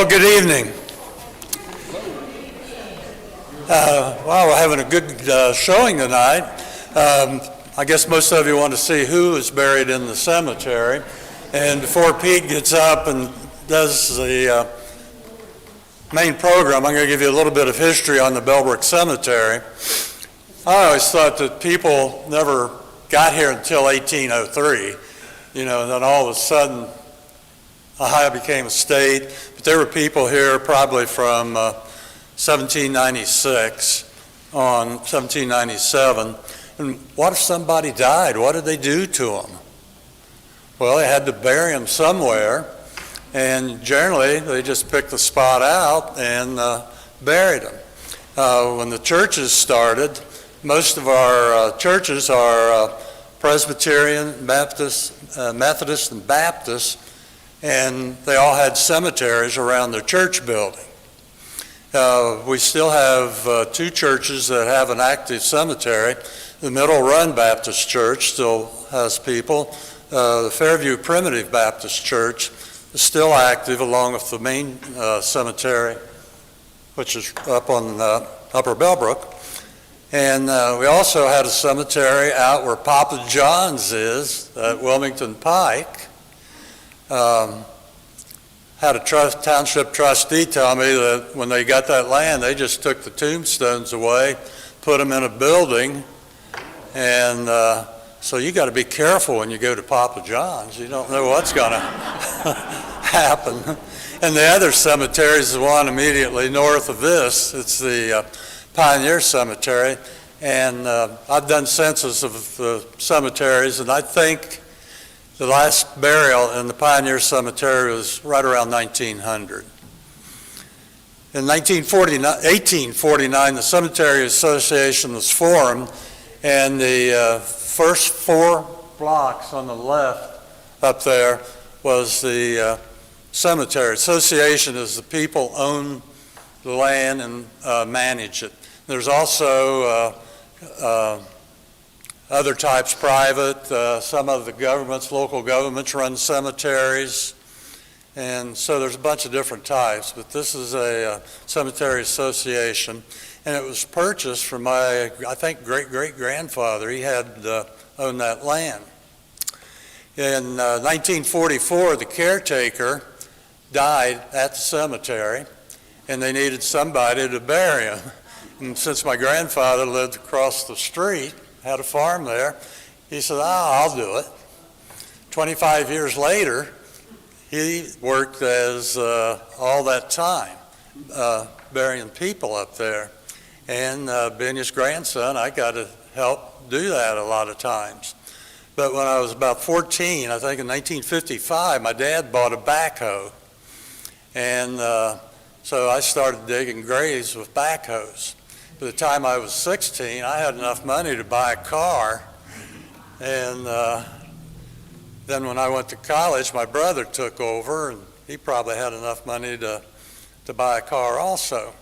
Well, good evening. Wow, we're having a good showing tonight. I guess most of you want to see who is buried in the cemetery. And before Pete gets up and does the main program, I'm going to give you a little bit of history on the Bellbrook Cemetery. I always thought that people never got here until 1803, and then all of a sudden Ohio became a state. But there were people here probably from 1796 on 1797. And what if somebody died? What did they do to them? Well, they had to bury them somewhere, and generally they just picked the spot out and buried them. When the churches started, most of our churches are Presbyterian, Baptist, Methodist, and Baptist, and they all had cemeteries around their church building. We still have two churches that have an active cemetery. The Middle Run Baptist Church still has people. The Fairview Primitive Baptist Church is still active, along with the main cemetery, which is up on Upper Bellbrook. And we also had a cemetery out where Papa John's is, at Wilmington Pike. Had a township trustee tell me that when they got that land, they just took the tombstones away, put them in a building, and so you got to be careful when you go to Papa John's. You don't know what's going to happen. And the other cemetery is the one immediately north of this. It's the Pioneer Cemetery, and I've done census of the cemeteries, and I think the last burial in the Pioneer Cemetery was right around 1900. In 1849, the Cemetery Association was formed, and the first 4 blocks on the left up there was the Cemetery Association. Is the people own the land and manage it. There's also other types, private. Some of the governments, local governments run cemeteries. And so there's a bunch of different types, but this is a cemetery association. And it was purchased from my, I think, great-great-grandfather. He had owned that land. In 1944, the caretaker died at the cemetery, and they needed somebody to bury him. And since my grandfather lived across the street, had a farm there, he said, I'll do it. 25 years later, he worked as all that time, burying people up there. And being his grandson, I got to help do that a lot of times. But when I was about 14, I think in 1955, my dad bought a backhoe. And so I started digging graves with backhoes. By the time I was 16, I had enough money to buy a car. And then when I went to college, my brother took over, and he probably had enough money to buy a car also.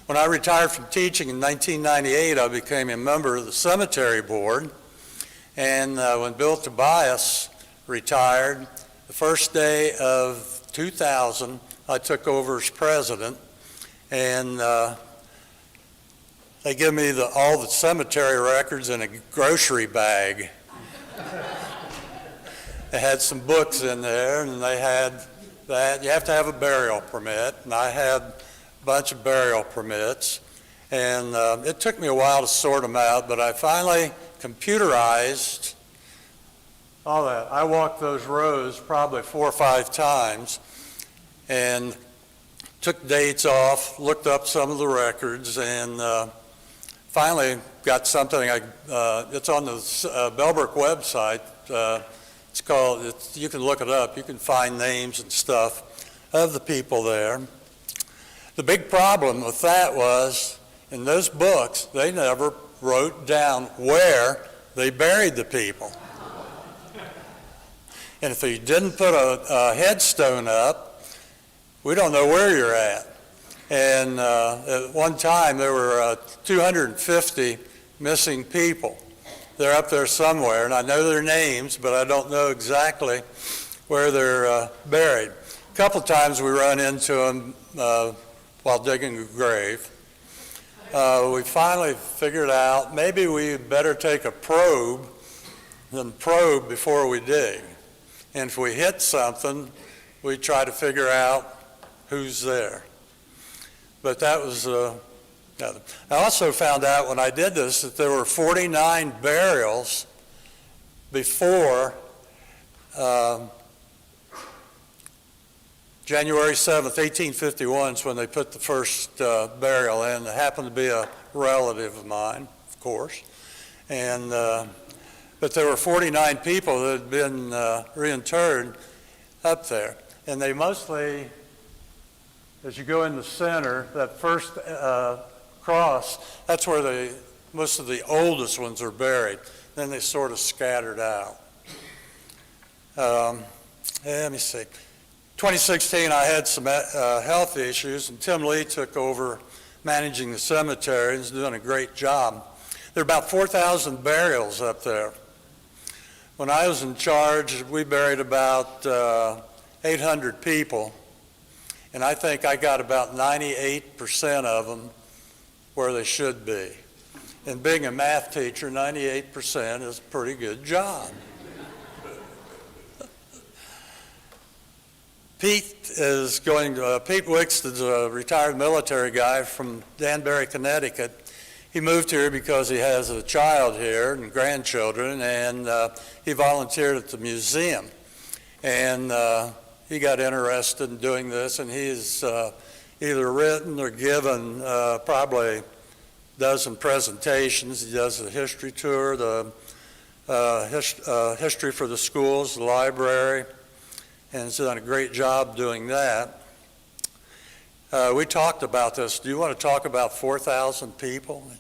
When I retired from teaching in 1998, I became a member of the cemetery board. And when Bill Tobias retired, the first day of 2000, I took over as president. And they give me all the cemetery records in a grocery bag. They had some books in there, and they had that. You have to have a burial permit, and I had a bunch of burial permits. And it took me a while to sort them out, but I finally computerized all that. I walked those rows probably 4 or 5 times, and took dates off, looked up some of the records, and finally got something. It's on the Bellbrook website. It's called, you can look it up. You can find names and stuff of the people there. The big problem with that was, in those books, they never wrote down where they buried the people. And if you didn't put a headstone up, we don't know where you're at. And at one time, there were 250 missing people. They're up there somewhere, and I know their names, but I don't know exactly where they're buried. A couple times we run into them while digging a grave. We finally figured out maybe we better take a probe than probe before we dig. And if we hit something, we try to figure out who's there. But that was I also found out when I did this that there were 49 burials before January 7th, 1851 is when they put the first burial in. It happened to be a relative of mine, of course. And but there were 49 people that had been reinterred up there. And they mostly, as you go in the center, that first cross, that's where most of the oldest ones are buried. Then they sort of scattered out. Let me see. 2016, I had some health issues, and Tim Lee took over managing the cemetery and is doing a great job. There are about 4,000 burials up there. When I was in charge, we buried about 800 people, and I think I got about 98% of them where they should be. And being a math teacher, 98% is a pretty good job. Pete Wicks is a retired military guy from Danbury, Connecticut. He moved here because he has a child here and grandchildren, and he volunteered at the museum. And he got interested in doing this, and he's either written or given probably a dozen presentations. He does the history tour, the history for the schools, the library, and has done a great job doing that. We talked about this. Do you want to talk about 4,000 people,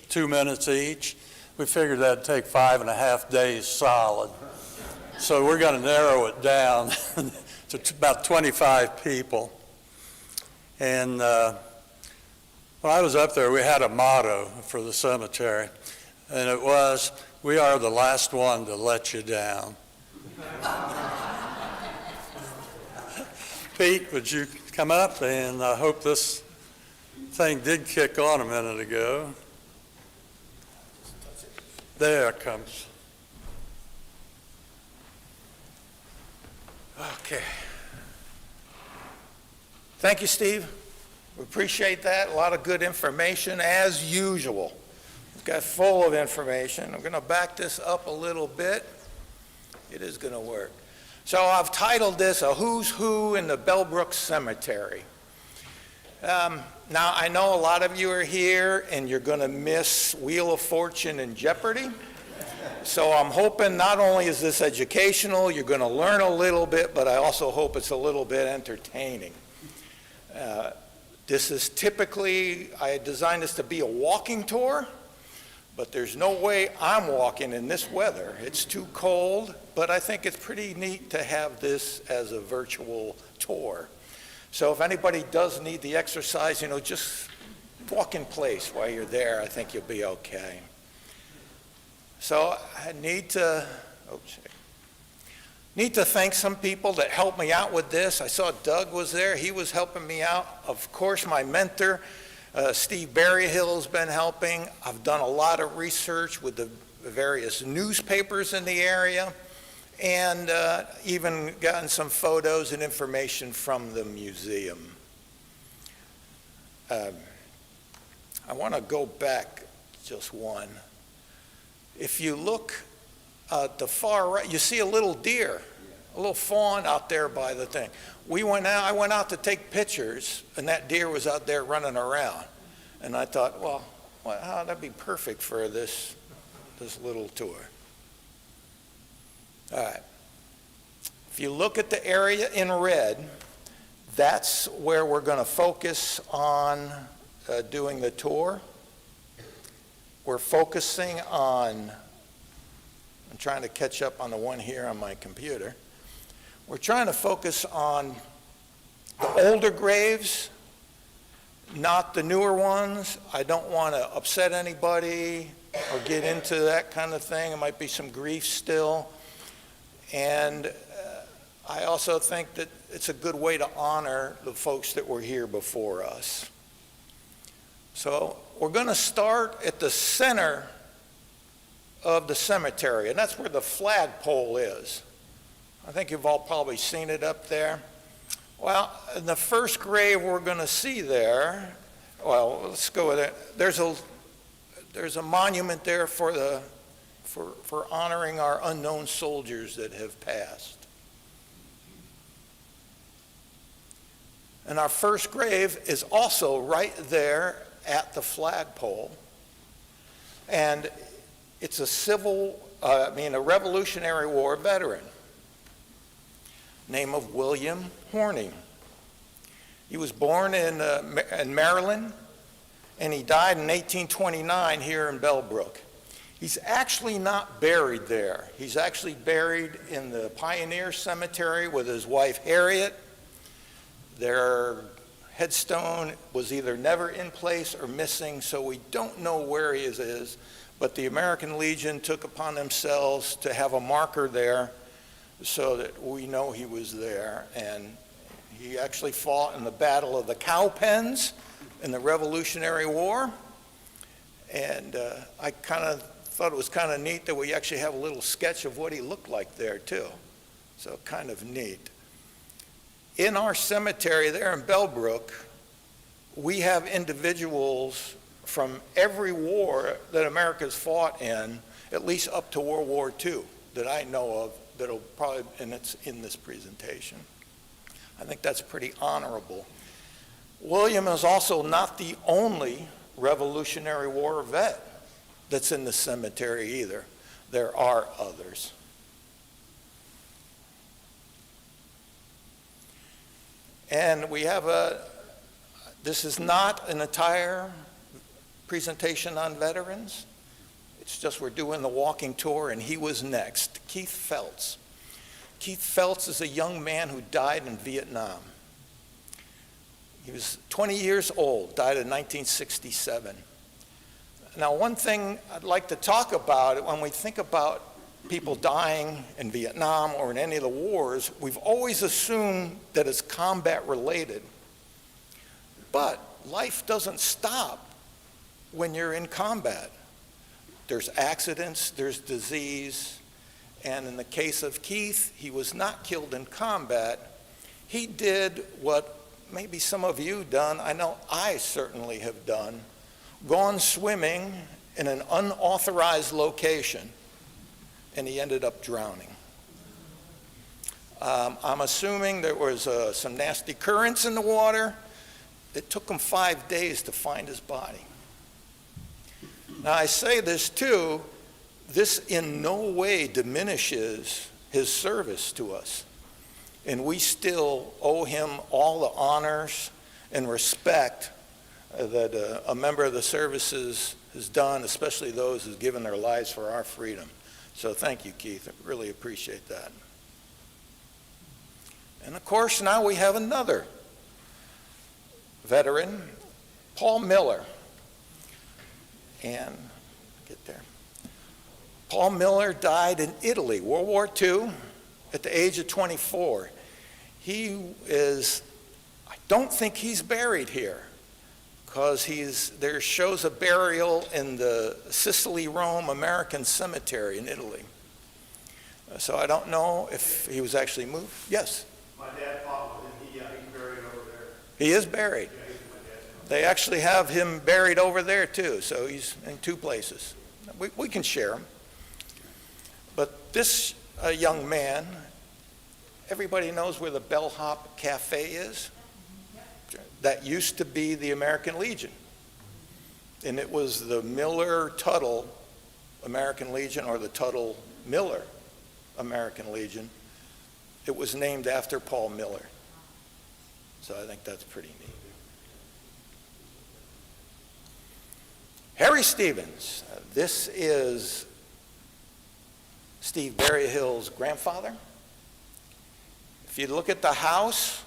2 minutes each? We figured that'd take 5.5 days solid. So we're going to narrow it down to about 25 people. And when I was up there, we had a motto for the cemetery, and it was, "We are the last one to let you down." Pete, would you come up? And I hope this thing did kick on a minute ago. There it comes. Okay. Thank you, Steve. We appreciate that. A lot of good information, as usual. We've got full of information. I'm going to back this up a little bit. It is going to work. So I've titled this A Who's Who in the Bellbrook Cemetery. Now, I know a lot of you are here and you're going to miss Wheel of Fortune and Jeopardy. So I'm hoping not only is this educational, you're going to learn a little bit, but I also hope it's a little bit entertaining. This is typically, I designed this to be a walking tour, but there's no way I'm walking in this weather. It's too cold, but I think it's pretty neat to have this as a virtual tour. So if anybody does need the exercise, just walk in place while you're there. I think you'll be okay. So I need to thank some people that helped me out with this. I saw Doug was there. He was helping me out. Of course, my mentor, Steve Berryhill, has been helping. I've done a lot of research with the various newspapers in the area, and even gotten some photos and information from the museum. I want to go back just one. If you look at the far right, you see a little deer, a little fawn out there by the thing. I went out to take pictures, and that deer was out there running around. And I thought, well, that'd be perfect for this little tour. All right. If you look at the area in red, that's where we're going to focus on doing the tour. We're focusing on, I'm trying to catch up on the one here on my computer. We're trying to focus on the older graves, not the newer ones. I don't want to upset anybody or get into that kind of thing. There might be some grief still. And I also think that it's a good way to honor the folks that were here before us. So we're going to start at the center of the cemetery, and that's where the flagpole is. I think you've all probably seen it up there. Well, in the first grave we're going to see there, well, let's go with it. There's a monument there for honoring our unknown soldiers that have passed. And our first grave is also right there at the flagpole. And it's a Revolutionary War veteran, name of William Horning. He was born in Maryland, and he died in 1829 here in Bellbrook. He's actually not buried there. He's actually buried in the Pioneer Cemetery with his wife Harriet. Their headstone was either never in place or missing, so we don't know where he is, but the American Legion took upon themselves to have a marker there so that we know he was there. And he actually fought in the Battle of the Cowpens in the Revolutionary War. And I kind of thought it was kind of neat that we actually have a little sketch of what he looked like there too. So kind of neat. In our cemetery there in Bellbrook, we have individuals from every war that America's fought in, at least up to World War II, that I know of, that'll probably, and it's in this presentation. I think that's pretty honorable. William is also not the only Revolutionary War vet that's in the cemetery either. There are others. And we have this is not an entire presentation on veterans. It's just we're doing the walking tour, and he was next. Keith Felts. Keith Felts is a young man who died in Vietnam. He was 20 years old, died in 1967. Now, one thing I'd like to talk about when we think about people dying in Vietnam or in any of the wars, we've always assumed that it's combat related. But life doesn't stop when you're in combat. There's accidents, there's disease, and in the case of Keith, he was not killed in combat. He did what maybe some of you done, I know I certainly have done, gone swimming in an unauthorized location, and he ended up drowning. I'm assuming there was some nasty currents in the water. It took him 5 days to find his body. Now I say this too, this in no way diminishes his service to us. And we still owe him all the honors and respect that a member of the services has done, especially those who've given their lives for our freedom. So thank you, Keith. I really appreciate that. And of course, now we have another veteran, Paul Miller. And get there. Paul Miller died in Italy, World War II, at the age of 24. I don't think he's buried here, because there shows a burial in the Sicily, Rome American Cemetery in Italy. So I don't know if he was actually moved. Yes? My dad fought with him. He's buried over there. He is buried. Yeah, he's my dad's. They actually have him buried over there too, so he's in two places. We can share him. But this young man, everybody knows where the Bellhop Cafe is? That used to be the American Legion. And it was the Miller-Tuttle American Legion, or the Tuttle-Miller American Legion. It was named after Paul Miller. So I think that's pretty neat. Harry Stevens. This is Steve Berryhill's grandfather. If you look at the house,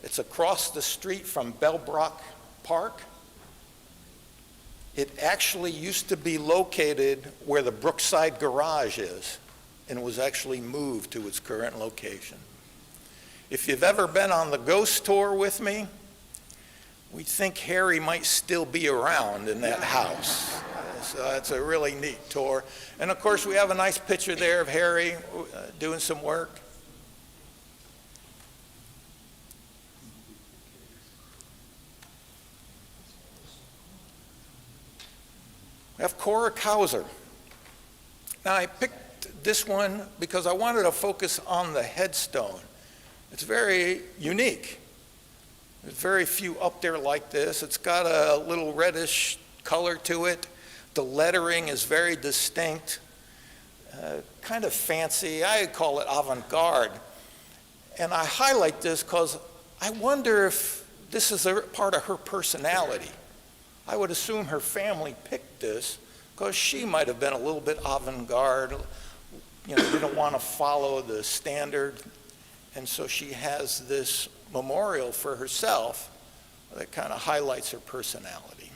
it's across the street from Bellbrook Park. It actually used to be located where the Brookside Garage is. and was actually moved to its current location. If you've ever been on the ghost tour with me, we think Harry might still be around in that house. So that's a really neat tour. And of course, we have a nice picture there of Harry doing some work. We have Cora Kauser. Now, I picked this one because I wanted to focus on the headstone. It's very unique. There's very few up there like this. It's got a little reddish color to it. The lettering is very distinct, kind of fancy. I call it avant-garde. And I highlight this because I wonder if this is a part of her personality. I would assume her family picked this because she might have been a little bit avant-garde, didn't want to follow the standard. And so she has this memorial for herself that kind of highlights her personality.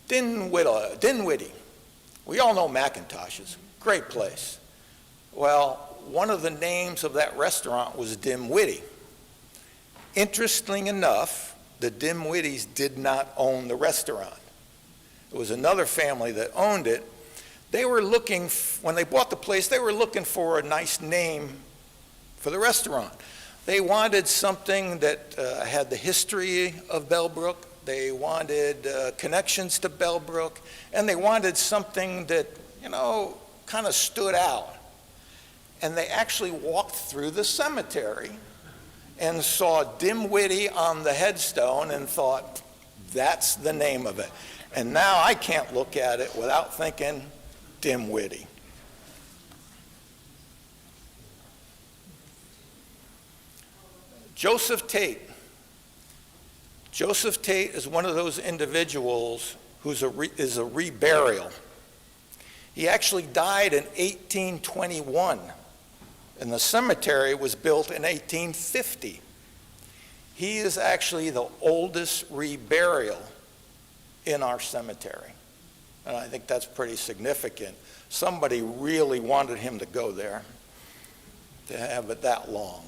Dinwiddie. We all know Macintoshes. Great place. Well, one of the names of that restaurant was Dinwiddie. Interesting enough, the Dinwiddies did not own the restaurant. It was another family that owned it. They were looking, when they bought the place, they were looking for a nice name for the restaurant. They wanted something that had the history of Bellbrook. They wanted connections to Bellbrook, and they wanted something that, kind of stood out. And they actually walked through the cemetery and saw Dinwiddie on the headstone and thought, that's the name of it. And now I can't look at it without thinking Dinwiddie. Joseph Tate. Joseph Tate is one of those individuals who's is a reburial. He actually died in 1821, and the cemetery was built in 1850. He is actually the oldest reburial in our cemetery, and I think that's pretty significant. Somebody really wanted him to go there, to have it that long.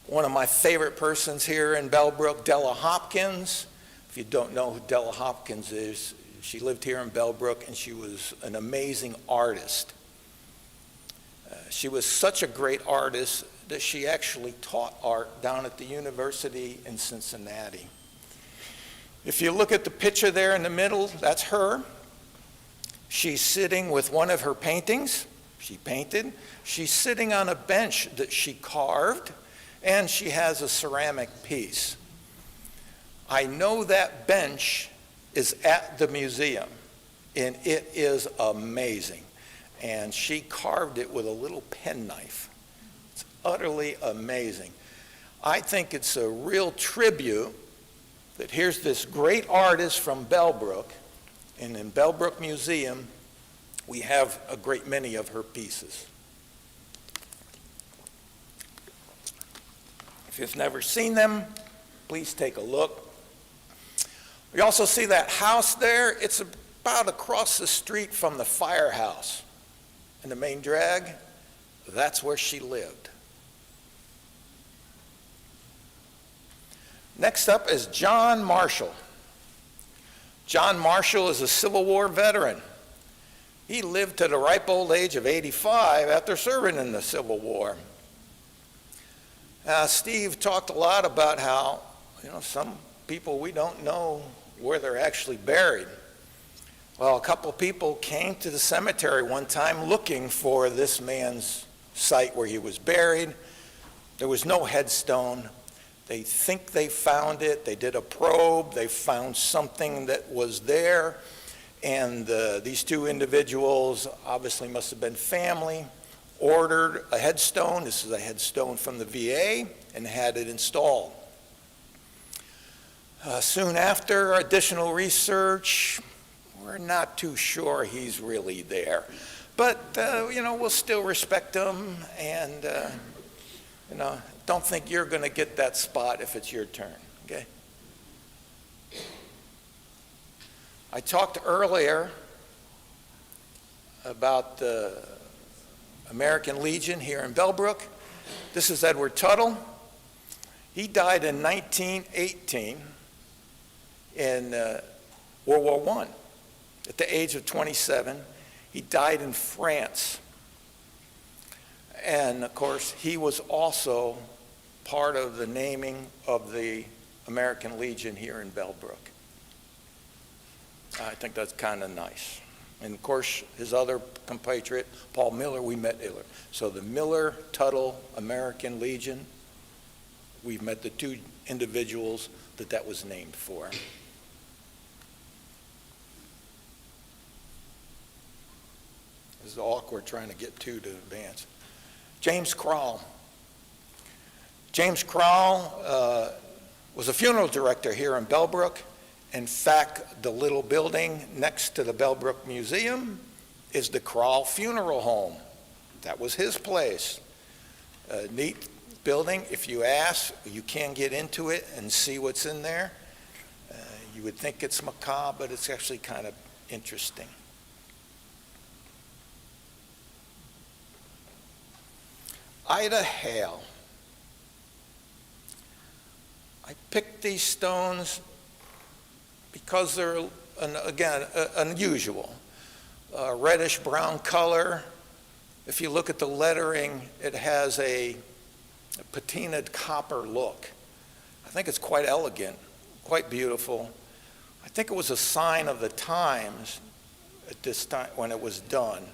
One of my favorite persons here in Bellbrook, Della Hopkins. If you don't know who Della Hopkins is, she lived here in Bellbrook and she was an amazing artist. She was such a great artist that she actually taught art down at the university in Cincinnati. If you look at the picture there in the middle, that's her. She's sitting with one of her paintings she painted. She's sitting on a bench that she carved, and she has a ceramic piece. I know that bench is at the museum, and it is amazing. And she carved it with a little penknife. It's utterly amazing. I think it's a real tribute that here's this great artist from Bellbrook, and in Bellbrook Museum, we have a great many of her pieces. If you've never seen them, please take a look. We also see that house there. It's about across the street from the firehouse in the main drag. That's where she lived. Next up is John Marshall. John Marshall is a Civil War veteran. He lived to the ripe old age of 85 after serving in the Civil War. Steve talked a lot about how, some people we don't know where they're actually buried. Well, a couple people came to the cemetery one time looking for this man's site where he was buried. There was no headstone. They think they found it. They did a probe. They found something that was there. And these two individuals obviously must have been family, ordered a headstone. This is a headstone from the VA, and had it installed. Soon after, additional research, we're not too sure he's really there. But, we'll still respect him, and, don't think you're going to get that spot if it's your turn, okay? I talked earlier about the American Legion here in Bellbrook. This is Edward Tuttle. He died in 1918 in World War I at the age of 27. He died in France. And of course, he was also part of the naming of the American Legion here in Bellbrook. I think that's kind of nice. And of course, his other compatriot, Paul Miller, we met Miller. So the Miller-Tuttle American Legion, we've met the two individuals that was named for. This is awkward trying to get two to advance. James Crowell. James Crowell was a funeral director here in Bellbrook. In fact, the little building next to the Bellbrook Museum is the Crowell Funeral Home. That was his place. A neat building. If you ask, you can get into it and see what's in there. You would think it's macabre, but it's actually kind of interesting. Ida Hale. I picked these stones because they're, again, unusual. Reddish brown color. If you look at the lettering, it has a patinaed copper look. I think it's quite elegant, quite beautiful. I think it was a sign of the times at this time when it was done.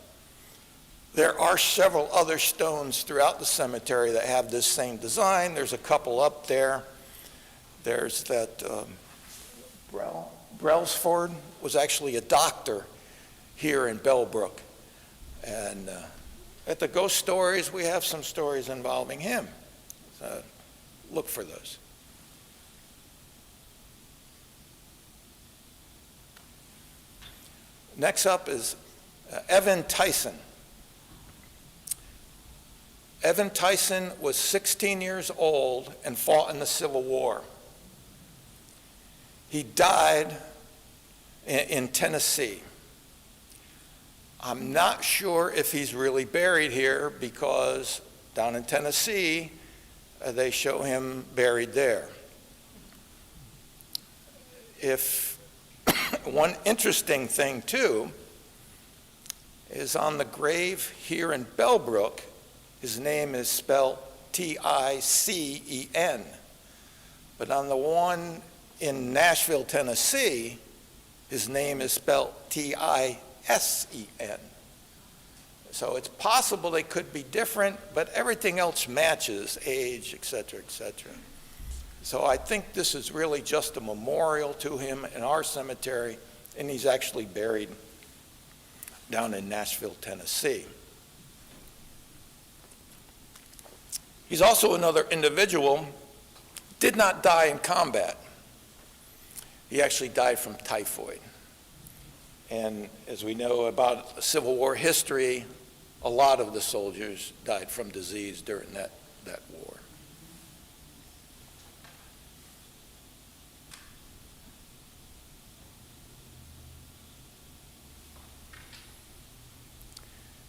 There are several other stones throughout the cemetery that have this same design. There's a couple up there. There's that Brailsford was actually a doctor here in Bellbrook. And at the ghost stories, we have some stories involving him. So look for those. Next up is Evan Tyson. Evan Tyson was 16 years old and fought in the Civil War. He died in Tennessee. I'm not sure if he's really buried here because down in Tennessee, they show him buried there. One interesting thing too is on the grave here in Bellbrook, his name is spelled T-I-C-E-N. But on the one in Nashville, Tennessee, his name is spelled T-I-S-E-N. So it's possible they could be different, but everything else matches, age, et cetera, et cetera. So I think this is really just a memorial to him in our cemetery, and he's actually buried down in Nashville, Tennessee. He's also another individual, did not die in combat. He actually died from typhoid. And as we know about Civil War history, a lot of the soldiers died from disease during that war.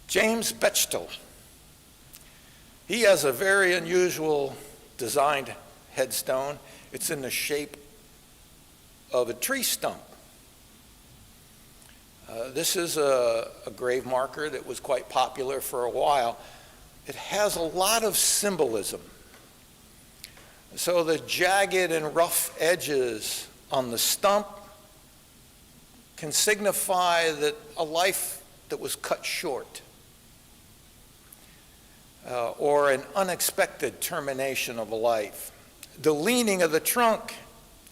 James Bechtel. He has a very unusual designed headstone. It's in the shape of a tree stump. This is a grave marker that was quite popular for a while. It has a lot of symbolism. So the jagged and rough edges on the stump can signify that a life that was cut short. Or an unexpected termination of a life. The leaning of the trunk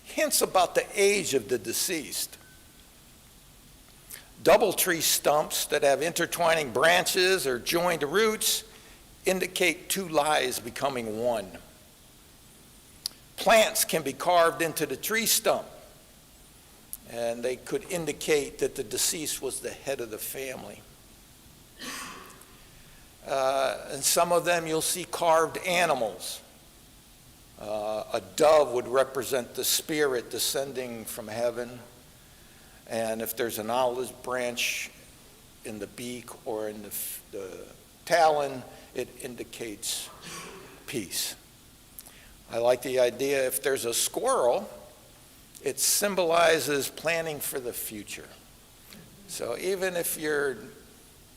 hints about the age of the deceased. Double tree stumps that have intertwining branches or joined roots indicate two lives becoming one. Plants can be carved into the tree stump, and they could indicate that the deceased was the head of the family. And some of them you'll see carved animals. A dove would represent the spirit descending from heaven. And if there's an olive branch in the beak or in the talon, it indicates peace. I like the idea if there's a squirrel, it symbolizes planning for the future. So even if you're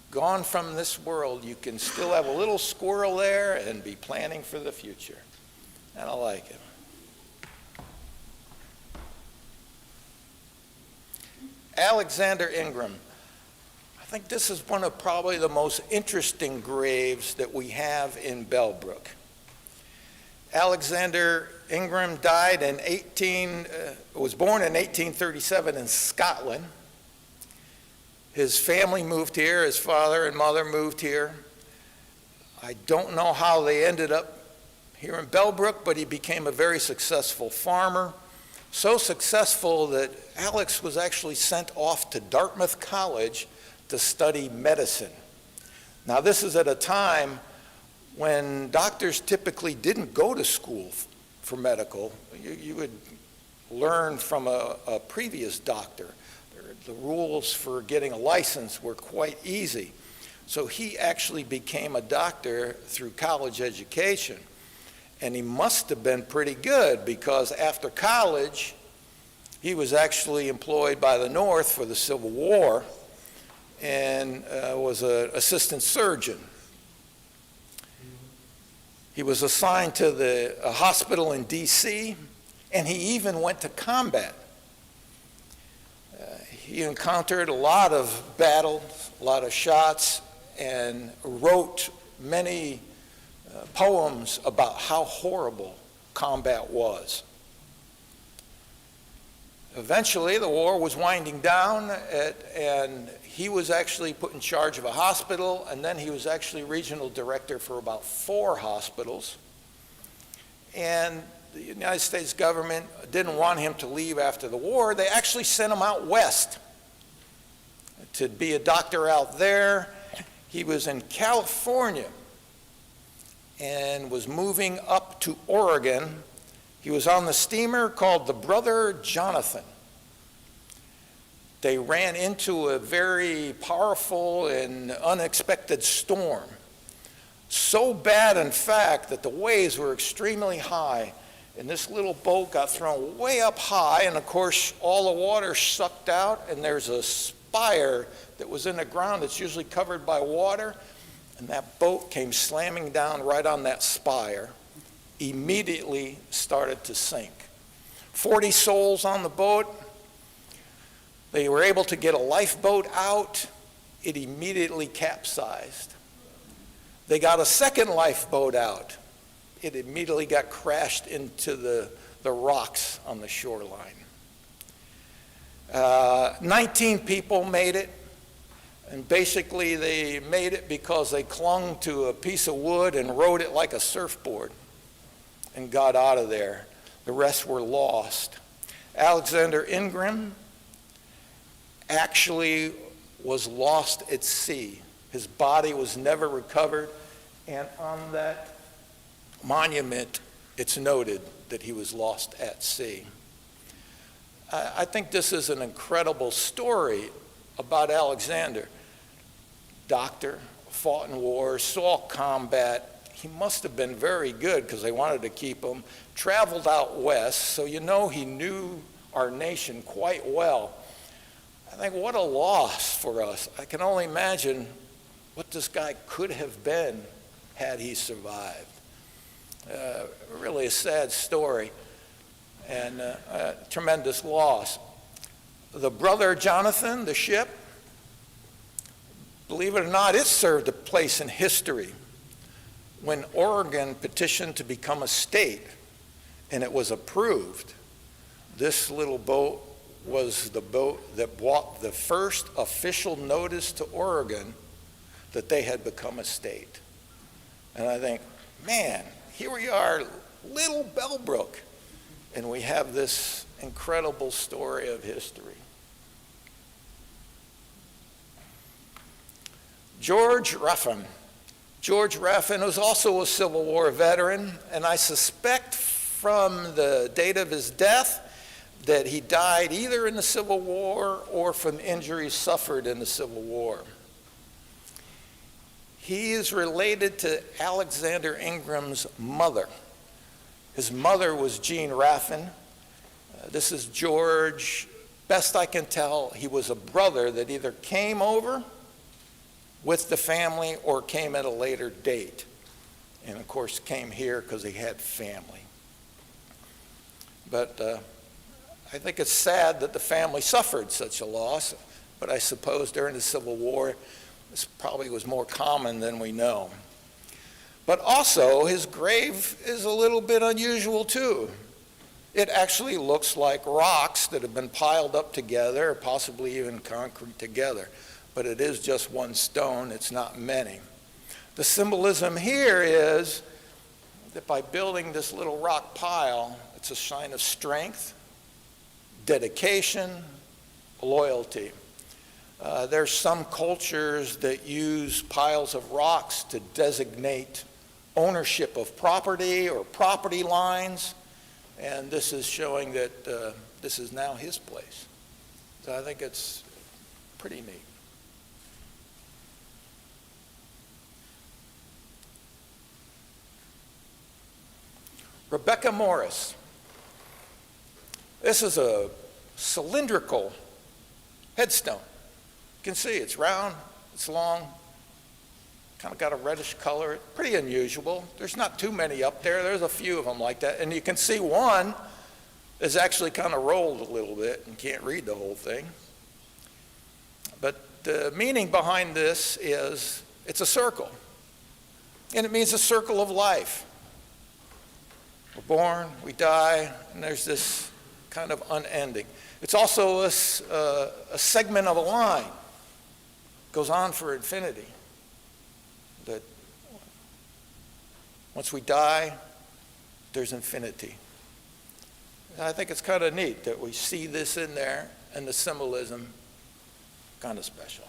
gone from this world, you can still have a little squirrel there and be planning for the future. And I like it. Alexander Ingram. I think this is one of probably the most interesting graves that we have in Bellbrook. Alexander Ingram was born in 1837 in Scotland. His family moved here, his father and mother moved here. I don't know how they ended up here in Bellbrook, but he became a very successful farmer. So successful that Alex was actually sent off to Dartmouth College to study medicine. Now this is at a time when doctors typically didn't go to school for medical. You would learn from a previous doctor. The rules for getting a license were quite easy. So he actually became a doctor through college education. And he must have been pretty good because after college, he was actually employed by the North for the Civil War and was an assistant surgeon. He was assigned to a hospital in D.C., and he even went to combat. He encountered a lot of battles, a lot of shots, and wrote many poems about how horrible combat was. Eventually, the war was winding down, and he was actually put in charge of a hospital, and then he was actually regional director for about 4 hospitals. And the United States government didn't want him to leave after the war. They actually sent him out west to be a doctor out there. He was in California and was moving up to Oregon. He was on the steamer called the Brother Jonathan. They ran into a very powerful and unexpected storm. So bad, in fact, that the waves were extremely high, and this little boat got thrown way up high, and of course, all the water sucked out, and there's a spire that was in the ground that's usually covered by water, and that boat came slamming down right on that spire, immediately started to sink. 40 souls on the boat. They were able to get a lifeboat out. It immediately capsized. They got a second lifeboat out. It immediately got crashed into the rocks on the shoreline. 19 people made it, and basically they made it because they clung to a piece of wood and rode it like a surfboard and got out of there. The rest were lost. Alexander Ingram actually was lost at sea. His body was never recovered, and on that monument, it's noted that he was lost at sea. I think this is an incredible story about Alexander. Doctor, fought in war, saw combat. He must have been very good because they wanted to keep him. Traveled out west, so you know he knew our nation quite well. I think what a loss for us. I can only imagine what this guy could have been had he survived. Really a sad story and a tremendous loss. The Brother Jonathan, the ship, believe it or not, it served a place in history. When Oregon petitioned to become a state and it was approved, this little boat was the boat that brought the first official notice to Oregon that they had become a state. And I think, man, here we are, little Bellbrook, and we have this incredible story of history. George Ruffin. George Raffin was also a Civil War veteran, and I suspect from the date of his death that he died either in the Civil War or from injuries suffered in the Civil War. He is related to Alexander Ingram's mother. His mother was Jean Raffin. This is George. Best I can tell, he was a brother that either came over with the family or came at a later date. And of course came here because he had family. But I think it's sad that the family suffered such a loss, but I suppose during the Civil War, this probably was more common than we know. But also, his grave is a little bit unusual too. It actually looks like rocks that have been piled up together, possibly even concrete together. But it is just one stone, it's not many. The symbolism here is that by building this little rock pile, it's a sign of strength, dedication, loyalty. There's some cultures that use piles of rocks to designate ownership of property or property lines, and this is showing that this is now his place. So I think it's pretty neat. Rebecca Morris. This is a cylindrical headstone. You can see it's round, it's long, kind of got a reddish color, pretty unusual. There's not too many up there. There's a few of them like that. And you can see one is actually kind of rolled a little bit and can't read the whole thing. But the meaning behind this is it's a circle. And it means a circle of life. We're born, we die, and there's this kind of unending. It's also a segment of a line. It goes on for infinity. That once we die, there's infinity. And I think it's kind of neat that we see this in there and the symbolism kind of special.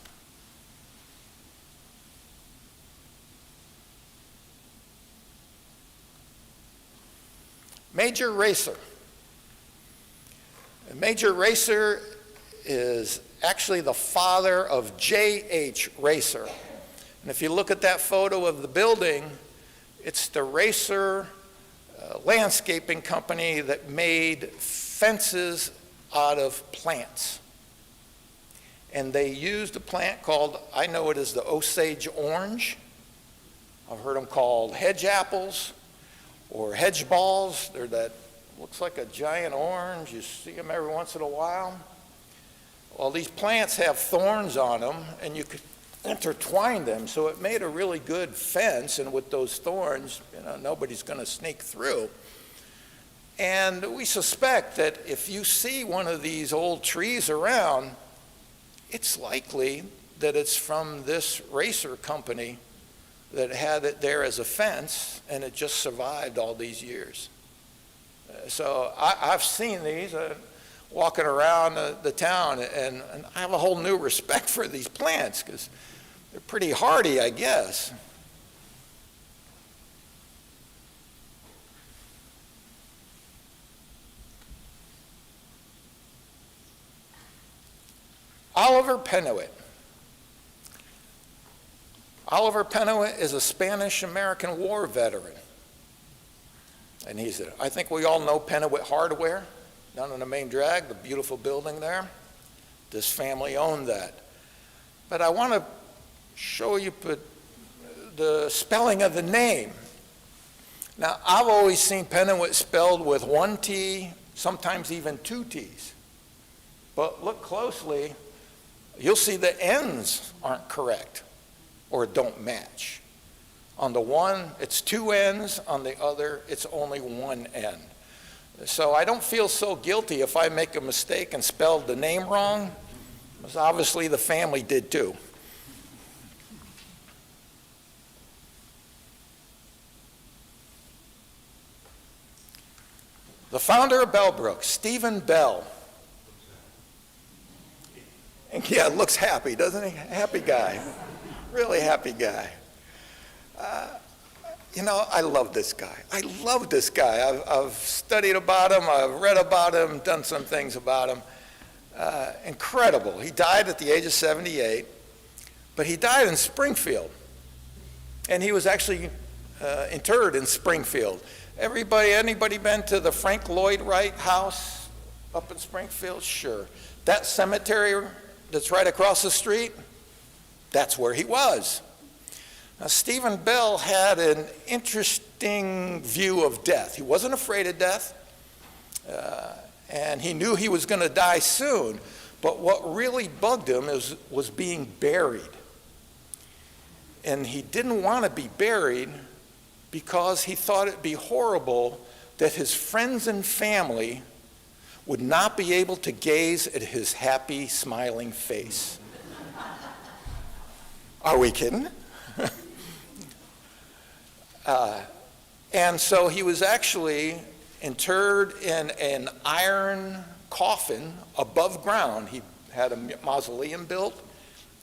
Major Racer. A Major Racer is actually the father of J.H. Racer. And if you look at that photo of the building, it's the Racer landscaping company that made fences out of plants. And they used a plant called, I know it as the Osage orange. I've heard them called hedge apples or hedge balls. They're that, looks like a giant orange. You see them every once in a while. Well, these plants have thorns on them, and you could intertwine them, so it made a really good fence, and with those thorns, nobody's going to sneak through. And we suspect that if you see one of these old trees around, it's likely that it's from this racer company that had it there as a fence, and it just survived all these years. So I've seen these walking around the town, and I have a whole new respect for these plants because they're pretty hardy, I guess. Oliver Penowit. Oliver Penowit is a Spanish-American War veteran. And I think we all know Penowit Hardware down in the main drag, the beautiful building there. This family owned that. But I want to show you the spelling of the name. Now, I've always seen Penowit spelled with one T, sometimes even two T's. But look closely, you'll see the N's aren't correct or don't match. On the one, it's two N's. On the other, it's only one N. So I don't feel so guilty if I make a mistake and spelled the name wrong, because obviously the family did too. The founder of Bellbrook, Stephen Bell. And yeah, looks happy, doesn't he? Happy guy. Really happy guy. You know, I love this guy. I love this guy. I've studied about him. I've read about him, done some things about him. Incredible. He died at the age of 78, but he died in Springfield. And he was actually interred in Springfield. Anybody been to the Frank Lloyd Wright house up in Springfield? Sure. That cemetery that's right across the street, that's where he was. Now, Stephen Bell had an interesting view of death. He wasn't afraid of death, and he knew he was going to die soon. But what really bugged him was being buried. And he didn't want to be buried because he thought it'd be horrible that his friends and family would not be able to gaze at his happy, smiling face. Are we kidding? And so he was actually interred in an iron coffin above ground. He had a mausoleum built.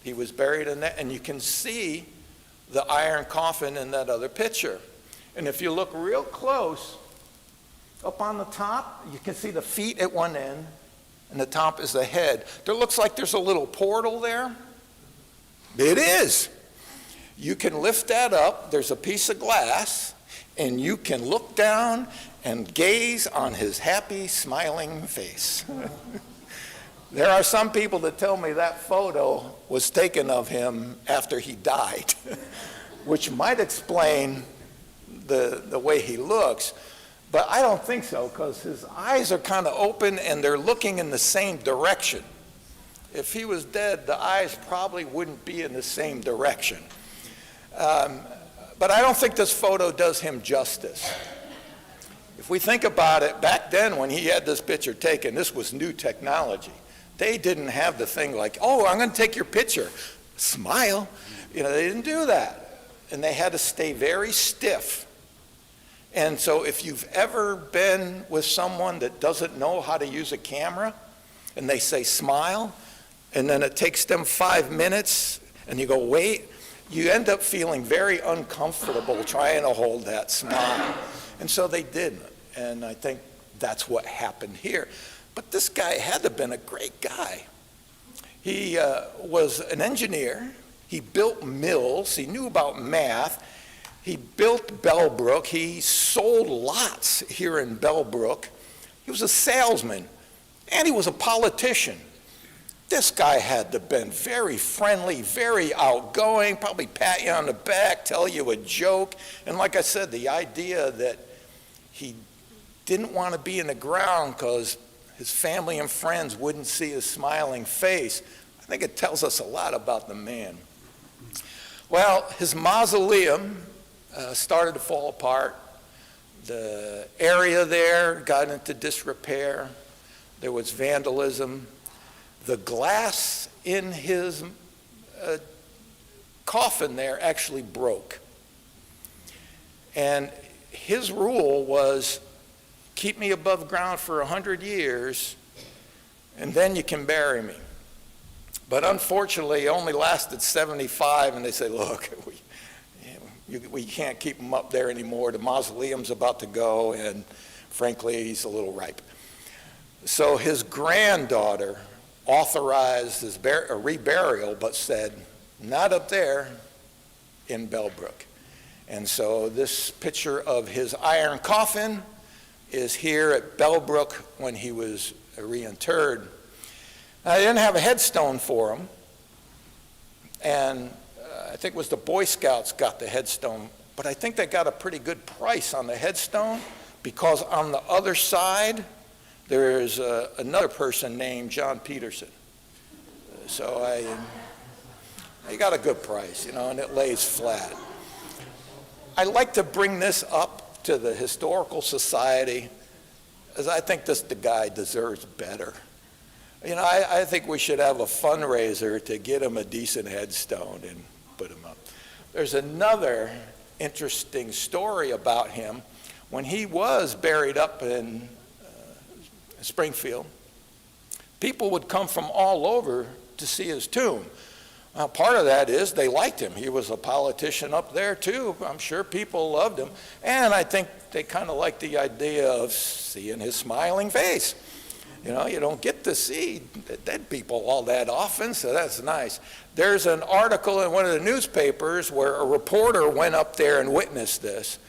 He was buried in that, and you can see the iron coffin in that other picture. And if you look real close, up on the top, you can see the feet at one end, and the top is the head. There looks like there's a little portal there. It is. You can lift that up. There's a piece of glass, and you can look down and gaze on his happy, smiling face. There are some people that tell me that photo was taken of him after he died, which might explain the way he looks. But I don't think so, because his eyes are kind of open and they're looking in the same direction. If he was dead, the eyes probably wouldn't be in the same direction. But I don't think this photo does him justice. If we think about it, back then when he had this picture taken, this was new technology. They didn't have the thing like, oh, I'm going to take your picture. Smile. You know, they didn't do that. And they had to stay very stiff. And so if you've ever been with someone that doesn't know how to use a camera, and they say smile, and then it takes them 5 minutes, and you go, wait, you end up feeling very uncomfortable trying to hold that smile. And so they didn't. And I think that's what happened here. But this guy had to have been a great guy. He was an engineer. He built mills. He knew about math. He built Bellbrook. He sold lots here in Bellbrook. He was a salesman, and he was a politician. This guy had to have been very friendly, very outgoing, probably pat you on the back, tell you a joke. And like I said, the idea that he didn't want to be in the ground because his family and friends wouldn't see his smiling face, I think it tells us a lot about the man. Well, his mausoleum started to fall apart. The area there got into disrepair. There was vandalism. The glass in his coffin there actually broke. And his rule was, keep me above ground for 100 years, and then you can bury me. But unfortunately, it only lasted 75, and they say, look, we can't keep him up there anymore. The mausoleum's about to go, and frankly, he's a little ripe. So his granddaughter authorized his reburial, but said, not up there in Bellbrook. And so this picture of his iron coffin is here at Bellbrook when he was reinterred. Now, they didn't have a headstone for him, and I think it was the Boy Scouts got the headstone, but I think they got a pretty good price on the headstone because on the other side, there's another person named John Peterson. So I got a good price, you know, and it lays flat. I like to bring this up to the Historical Society, as I think the guy deserves better. You know, I think we should have a fundraiser to get him a decent headstone and put him up. There's another interesting story about him. When he was buried up in Springfield, people would come from all over to see his tomb. Part of that is they liked him. He was a politician up there too. I'm sure people loved him. And I think they kind of liked the idea of seeing his smiling face. You know, you don't get to see dead people all that often, so that's nice. There's an article in one of the newspapers where a reporter went up there and witnessed this.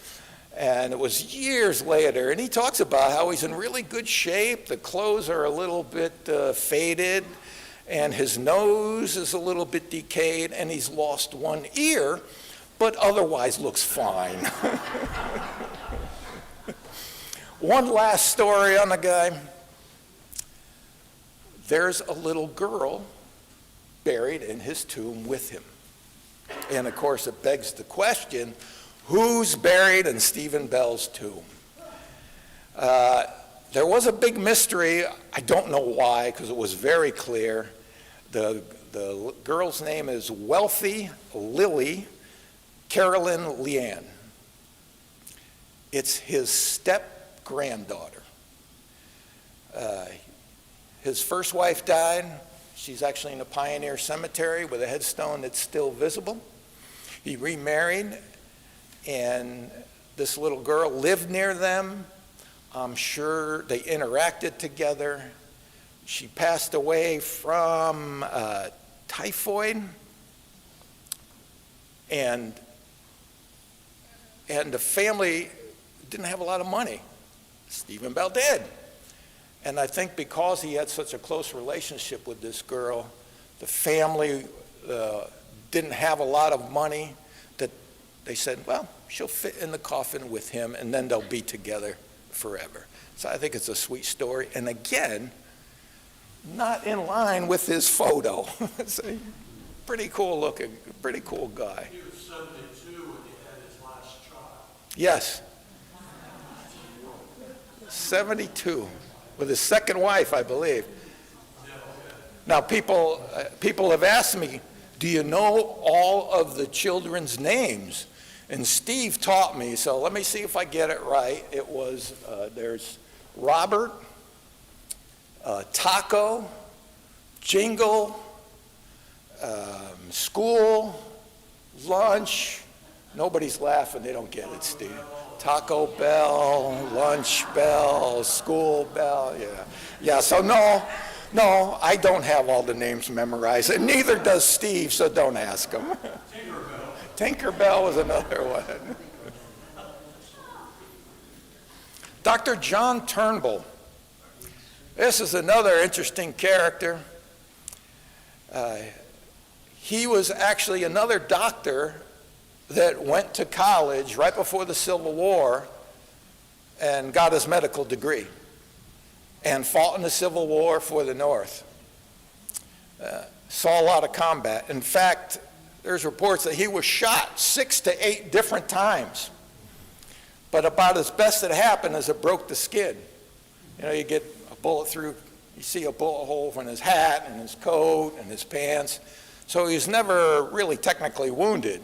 And it was years later, and he talks about how he's in really good shape. The clothes are a little bit faded, and his nose is a little bit decayed, and he's lost one ear, but otherwise looks fine. One last story on the guy. There's a little girl buried in his tomb with him. And of course, it begs the question, who's buried in Stephen Bell's tomb? There was a big mystery. I don't know why, because it was very clear. The girl's name is Wealthy Lily Carolyn Leanne. It's his step-granddaughter. His first wife died. She's actually in a Pioneer Cemetery with a headstone that's still visible. He remarried, and this little girl lived near them. I'm sure they interacted together. She passed away from typhoid, and the family didn't have a lot of money. Stephen Bell did. And I think because he had such a close relationship with this girl, the family didn't have a lot of money, that they said, well, she'll fit in the coffin with him, and then they'll be together forever. So I think it's a sweet story. And again, not in line with his photo. It's a pretty cool looking, pretty cool guy. He was 72 when he had his last child. Yes. 72. With his second wife, I believe. Now, people have asked me, do you know all of the children's names? And Steve taught me, so let me see if I get it right. It was, there's Robert, Taco, Jingle, School, Lunch. Nobody's laughing, they don't get it, Steve. Taco Bell, Lunch Bell, School Bell, yeah. Yeah, so no, I don't have all the names memorized, and neither does Steve, so don't ask him. Tinkerbell was another one. Dr. John Turnbull. This is another interesting character. He was actually another doctor that went to college right before the Civil War and got his medical degree and fought in the Civil War for the North. Saw a lot of combat. In fact, there's reports that he was shot 6 to 8 different times. But about as best it happened is it broke the skin. You know, you get a bullet through, you see a bullet hole in his hat and his coat and his pants. So he was never really technically wounded.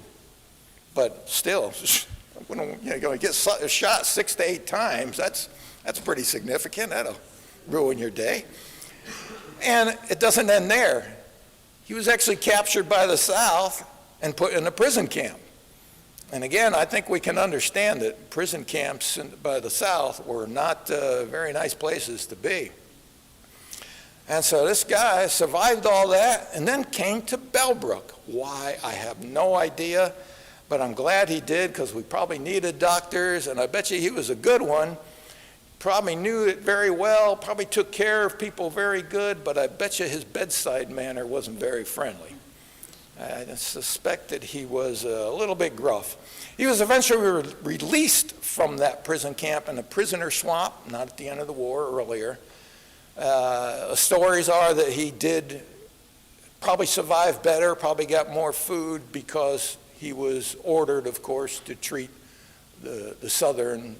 But still, when you get shot 6 to 8 times, that's pretty significant. That'll ruin your day. And it doesn't end there. He was actually captured by the South and put in a prison camp. And again, I think we can understand that prison camps by the South were not very nice places to be. And so this guy survived all that and then came to Bellbrook. Why, I have no idea. But I'm glad he did, because we probably needed doctors, and I bet you he was a good one. Probably knew it very well, probably took care of people very good, but I bet you his bedside manner wasn't very friendly. I suspect that he was a little bit gruff. He was eventually released from that prison camp in a prisoner swamp, not at the end of the war, earlier. Stories are that he did probably survive better, probably got more food, because he was ordered, of course, to treat the Southern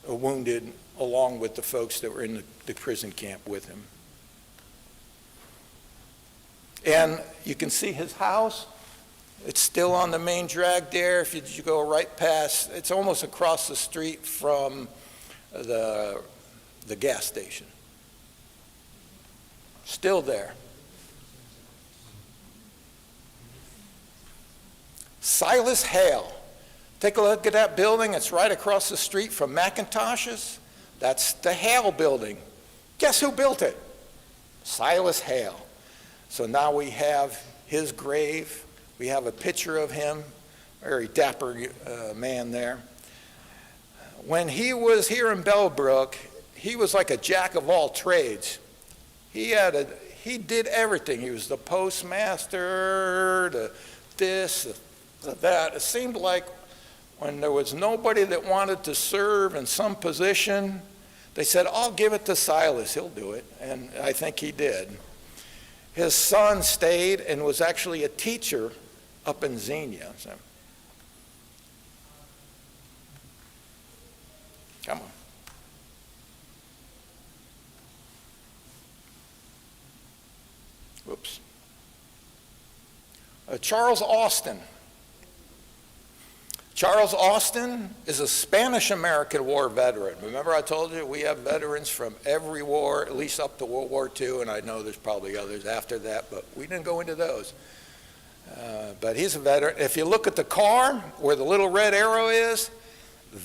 wounded along with the folks that were in the prison camp with him. And you can see his house. It's still on the main drag there. If you go right past, it's almost across the street from the gas station. Still there. Silas Hale. Take a look at that building. It's right across the street from McIntosh's. That's the Hale building. Guess who built it? Silas Hale. So now we have his grave. We have a picture of him, very dapper man there. When he was here in Bellbrook, he was like a jack of all trades. He did everything. He was the postmaster, the that. It seemed like when there was nobody that wanted to serve in some position, they said, I'll give it to Silas, he'll do it. And I think he did. His son stayed and was actually a teacher up in Xenia. So. Come on. Whoops. Charles Austin. Charles Austin is a Spanish-American War veteran. Remember I told you we have veterans from every war, at least up to World War II, and I know there's probably others after that, but we didn't go into those. But he's a veteran. If you look at the car where the little red arrow is,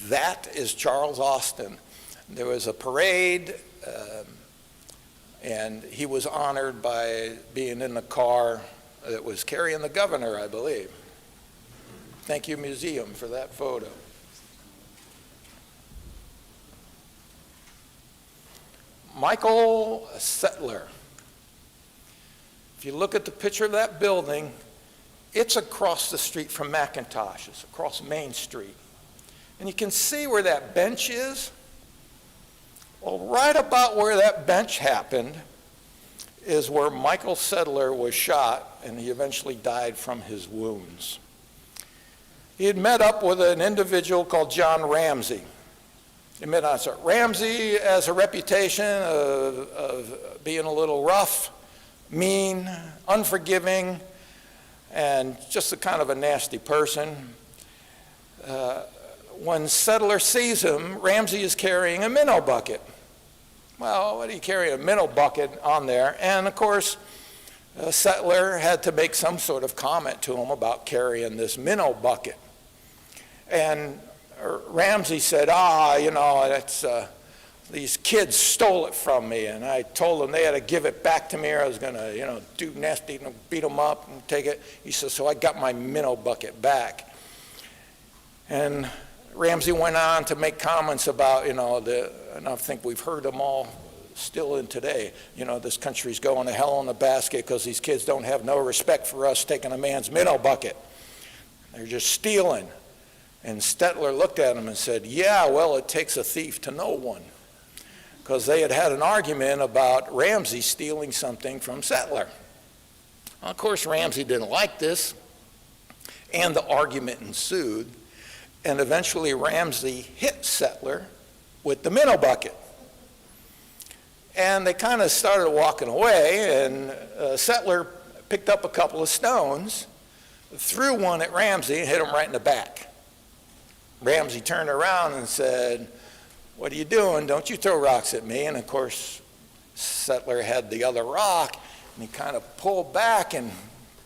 that is Charles Austin. There was a parade, and he was honored by being in the car that was carrying the governor, I believe. Thank you, museum, for that photo. Michael Settler. If you look at the picture of that building, it's across the street from McIntosh. It's across Main Street. And you can see where that bench is. Well, right about where that bench happened is where Michael Settler was shot, and he eventually died from his wounds. He had met up with an individual called John Ramsey. Ramsey has a reputation of being a little rough, mean, unforgiving, and just a kind of a nasty person. When Settler sees him, Ramsey is carrying a minnow bucket. Well, what do you carry a minnow bucket on there? And of course, Settler had to make some sort of comment to him about carrying this minnow bucket. And Ramsey said, that's, these kids stole it from me, and I told them they had to give it back to me or I was going to, do nasty, beat them up and take it. He said, so I got my minnow bucket back. And Ramsey went on to make comments about, and I think we've heard them all still in today, this country's going to hell in a basket because these kids don't have no respect for us taking a man's minnow bucket. They're just stealing. And Settler looked at him and said, yeah, well, it takes a thief to know one. Because they had had an argument about Ramsey stealing something from Settler. Well, of course, Ramsey didn't like this, and the argument ensued. And eventually, Ramsey hit Settler with the minnow bucket. And they kind of started walking away, and Settler picked up a couple of stones, threw one at Ramsey, and hit him right in the back. Ramsey turned around and said, what are you doing? Don't you throw rocks at me. And of course, Settler had the other rock, and he kind of pulled back and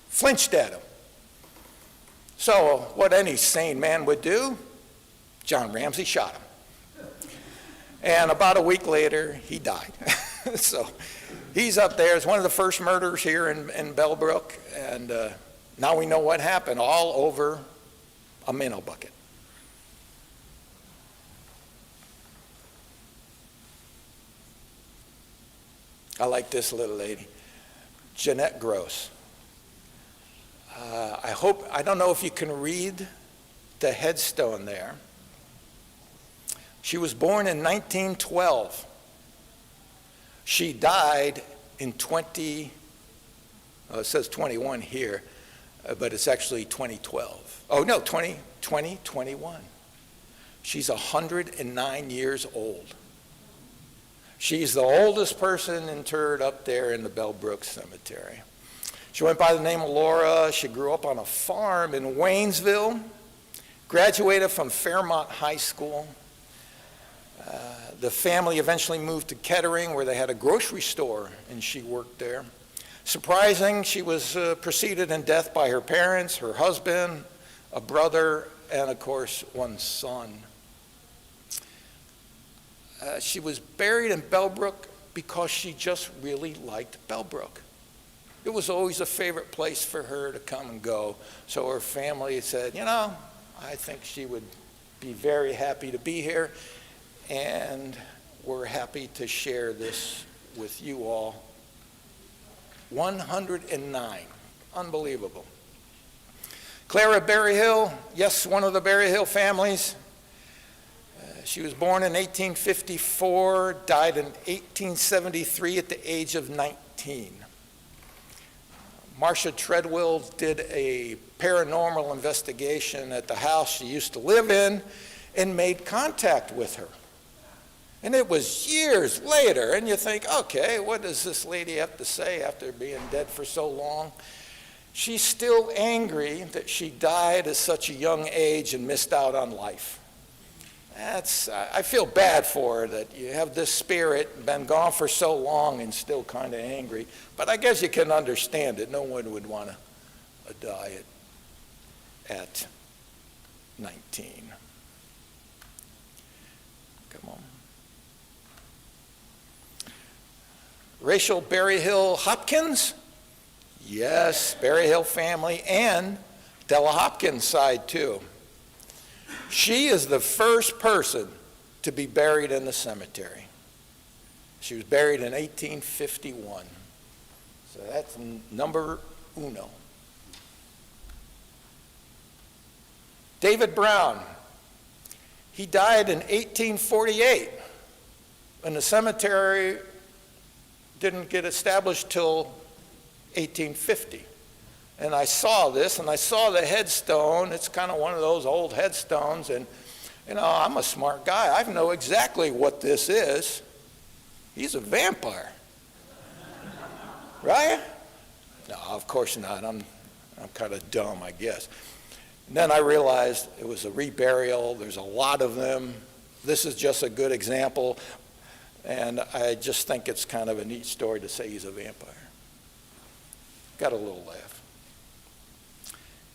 flinched at him. So what any sane man would do, John Ramsey shot him. And about a week later, he died. So he's up there. It's one of the first murders here in Bellbrook, and now we know what happened, all over a minnow bucket. I like this little lady, Jeanette Gross. I don't know if you can read the headstone there. She was born in 1912. She died in it says 21 here, but it's actually 2012. Oh no, 2021. She's 109 years old. She's the oldest person interred up there in the Bellbrook Cemetery. She went by the name of Laura. She grew up on a farm in Waynesville, graduated from Fairmont High School. The family eventually moved to Kettering, where they had a grocery store, and she worked there. Surprising, she was preceded in death by her parents, her husband, a brother, and of course, one son. She was buried in Bellbrook because she just really liked Bellbrook. It was always a favorite place for her to come and go. So her family said, you know, I think she would be very happy to be here, and we're happy to share this with you all. 109. Unbelievable. Clara Berryhill, yes, one of the Berryhill families. She was born in 1854, died in 1873 at the age of 19. Marcia Treadwell did a paranormal investigation at the house she used to live in and made contact with her. And it was years later, and you think, okay, what does this lady have to say after being dead for so long? She's still angry that she died at such a young age and missed out on life. I feel bad for her that you have this spirit, been gone for so long and still kind of angry. But I guess you can understand it. No one would want to die at 19. Come on. Rachel Berryhill Hopkins. Yes, Berryhill family, and Della Hopkins' side too. She is the first person to be buried in the cemetery. She was buried in 1851. So that's number uno. David Brown. He died in 1848, and the cemetery didn't get established till 1850. And I saw this, and I saw the headstone. It's kind of one of those old headstones, and, you know, I'm a smart guy. I know exactly what this is. He's a vampire. Right? No, of course not. I'm kind of dumb, I guess. And then I realized it was a reburial. There's a lot of them. This is just a good example, and I just think it's kind of a neat story to say he's a vampire. Got a little laugh.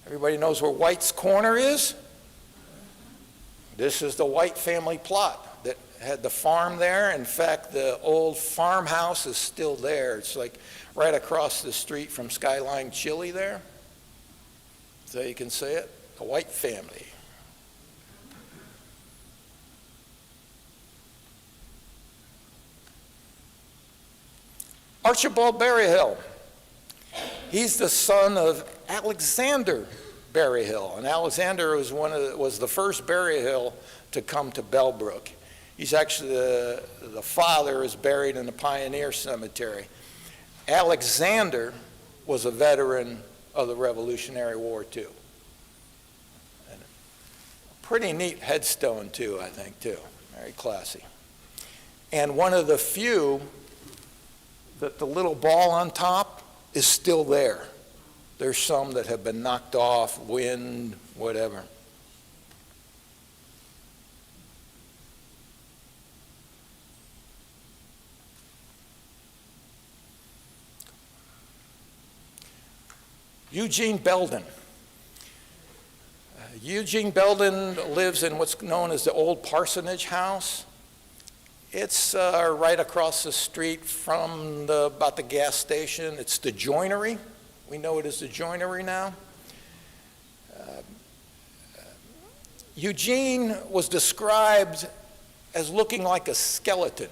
Everybody knows where White's Corner is? This is the White family plot that had the farm there. In fact, the old farmhouse is still there. It's like right across the street from Skyline Chili there. So you can see it, the White family. Archibald Berryhill. He's the son of Alexander Berryhill, and Alexander was the first Berryhill to come to Bellbrook. He's actually the father is buried in the Pioneer Cemetery. Alexander was a veteran of the Revolutionary War too. And a pretty neat headstone too, I think too. Very classy. And one of the few that the little ball on top is still there. There's some that have been knocked off, wind, whatever. Eugene Belden. Eugene Belden lives in what's known as the old parsonage house. It's right across the street from about the gas station. It's the joinery. We know it as the joinery now. Eugene was described as looking like a skeleton.